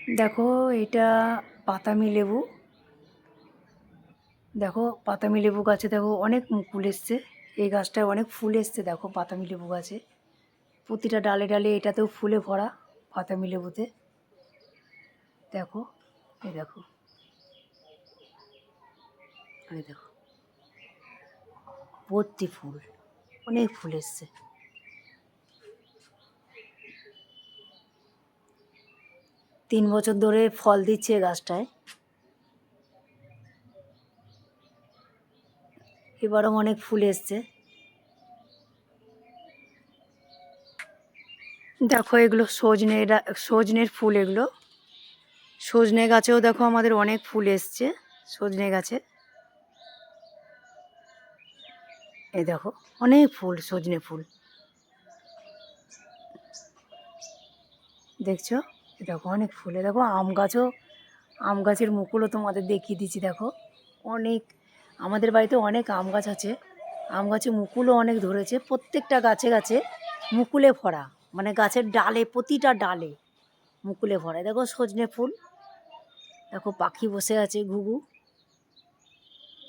দেখো এটা পাতামি লেবু। দেখো পাতামি লেবু গাছে দেখো অনেক মুকুল এসছে। এই গাছটায় অনেক ফুল এসছে। দেখো পাতামি লেবু গাছে প্রতিটা ডালে ডালে এটাতেও ফুলে ভরা পাতামি লেবুতে। দেখো এই দেখো, এই দেখো ভর্তি ফুল, অনেক ফুল এসছে। 3 বছর ধরে ফল দিচ্ছে গাছটায়। এবারও অনেক ফুল এসছে। দেখো এগুলো সজনের ফুল। এগুলো সজনে গাছেও দেখো আমাদের অনেক ফুল এসছে। সজনে গাছে এই দেখো অনেক ফুল, সজনে ফুল দেখছো। এই দেখো অনেক ফুলে। দেখো আম গাছও, আম গাছের মুকুলও তোমাদের দেখিয়ে দিচ্ছি। দেখো অনেক, আমাদের বাড়িতে অনেক আম গাছ আছে। আম গাছে মুকুলও অনেক ধরেছে। প্রত্যেকটা গাছে গাছে মুকুলে ভরা, মানে গাছের ডালে, প্রতিটা ডালে মুকুলে ভরা। দেখো সজনে ফুল, দেখো পাখি বসে আছে ঘুঘু,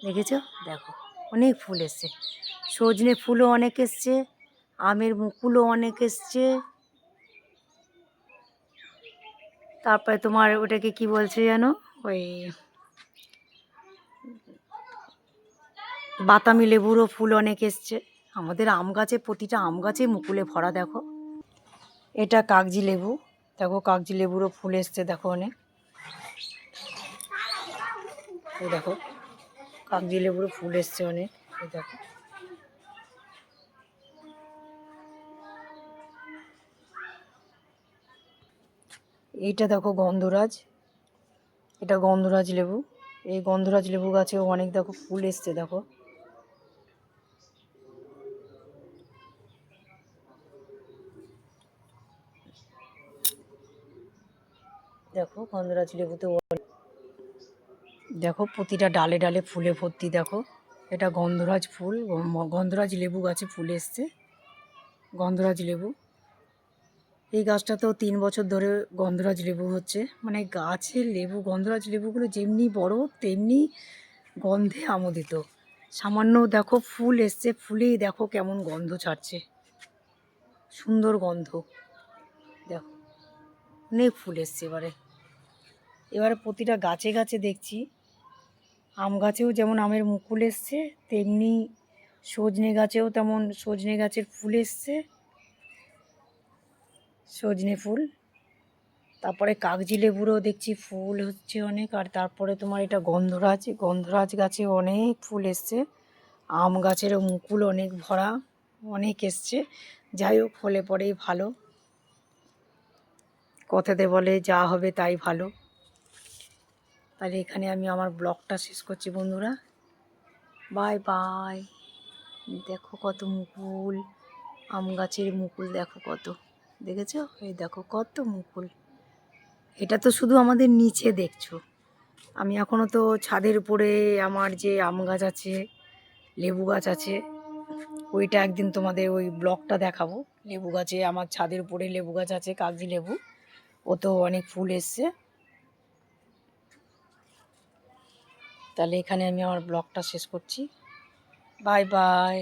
দেখেছো। দেখো অনেক ফুল এসছে। সজনে ফুলও অনেক এসছে, আমের মুকুলও অনেক এসছে। তারপরে তোমার ওটাকে কি বলছে যেন, ওই বাতামি লেবুরও ফুল অনেক এসছে। আমাদের আম গাছে, প্রতিটা আম গাছে মুকুলে ভরা। দেখো এটা কাগজি লেবু। দেখো কাগজি লেবুরও ফুল এসছে। দেখো অনেক, এই দেখো কাগজি লেবুরও ফুল এসছে অনেক। এই দেখো এইটা দেখো গন্ধরাজ, এটা গন্ধরাজ লেবু। এই গন্ধরাজ লেবু গাছেও অনেক দেখো ফুল এসছে। দেখো দেখো গন্ধরাজ লেবুতেও দেখো প্রতিটা ডালে ডালে ফুলে ভর্তি। দেখো এটা গন্ধরাজ ফুল, গন্ধরাজ লেবু গাছে ফুল এসছে। গন্ধরাজ লেবু, এই গাছটাতেও 3 বছর ধরে গন্ধরাজ লেবু হচ্ছে। মানে গাছের লেবু, গন্ধরাজ লেবুগুলো যেমনি বড় তেমনি গন্ধে আমোদিত। সামান্য দেখো ফুল এসছে, ফুলেই দেখো কেমন গন্ধ ছাড়ছে, সুন্দর গন্ধ। দেখো অনেক ফুল এসছে এবারে। এবারে প্রতিটা গাছে গাছে দেখছি, আম গাছেও যেমন আমের মুকুল এসছে, তেমনি সজনে গাছেও তেমন সজনে গাছের ফুল এসছে, সজনে ফুল। তারপরে কাগজি লেবুরও দেখছি ফুল হচ্ছে অনেক। আর তারপরে তোমার এটা গন্ধরাজ, গন্ধরাজ গাছে অনেক ফুল এসছে। আম গাছেরও মুকুল অনেক ভরা, অনেক এসছে। যাই হোক হলে পরেই ভালো, কথাতে বলে যা হবে তাই ভালো। তাহলে এখানে আমি আমার ব্লগটা শেষ করছি বন্ধুরা। Bye bye. দেখো কত মুকুল, আম গাছের মুকুল দেখো কত, দেখেছো। এই দেখো কত মুকুল। এটা তো শুধু আমাদের নিচে দেখছো, আমি এখনও তো ছাদের উপরে আমার যে আম গাছ আছে, লেবু গাছ আছে, ওইটা একদিন তোমাদের ওই ব্লগটা দেখাবো। লেবু গাছে, আমার ছাদের উপরে লেবু গাছ আছে, কাগজি লেবু, ও তো অনেক ফুল এসছে। তাহলে এখানে আমি আমার ব্লগটা শেষ করছি। Bye bye.